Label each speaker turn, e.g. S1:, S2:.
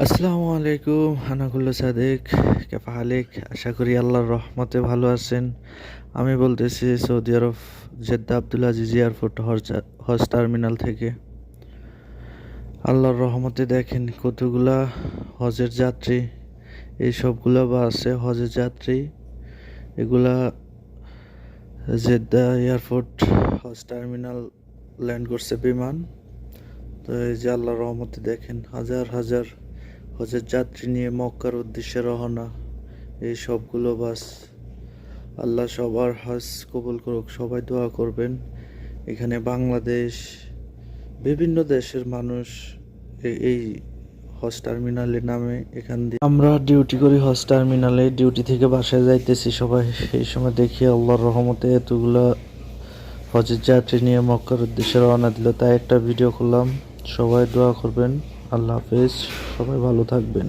S1: আসসালামু আলাইকুম, আনাকুল্লা সাদেক। কেফা হালেক? আশা করি আল্লাহর রহমতে ভালো আছেন। আমি বলতেছি সৌদি আরব জেদ্দা আব্দুল আজিজ এয়ারপোর্ট হজ টার্মিনাল থেকে। আল্লাহর রহমতে দেখেন কতগুলা হজের যাত্রী, এই সবগুলা বাসে হজের যাত্রী। এগুলা জেদ্দা এয়ারপোর্ট হজ টার্মিনাল ল্যান্ড করছে বিমান। তো এই যে আল্লাহর রহমতে দেখেন হাজার হাজার হজের যাত্রী নিয়ে মক্কার উদ্দেশ্যে রওনা। এই সবগুলো বাস। আল্লাহ সবার হজ কবুল করুক, সবাই দোয়া করবেন। এখানে বাংলাদেশ, বিভিন্ন দেশের মানুষ এই হজ টার্মিনালে নামে। এখান দিয়ে আমরা ডিউটি করি হজ টার্মিনালে, ডিউটি থেকে বাসায় যাইতেছি সবাই। এই সময় দেখি আল্লাহর রহমতে এতগুলা হজের যাত্রী নিয়ে মক্কার উদ্দেশ্যে রওনা দিল, তাই একটা ভিডিও করলাম। সবাই দোয়া করবেন। আল্লাহ হাফেজ, সবাই ভালো থাকবেন।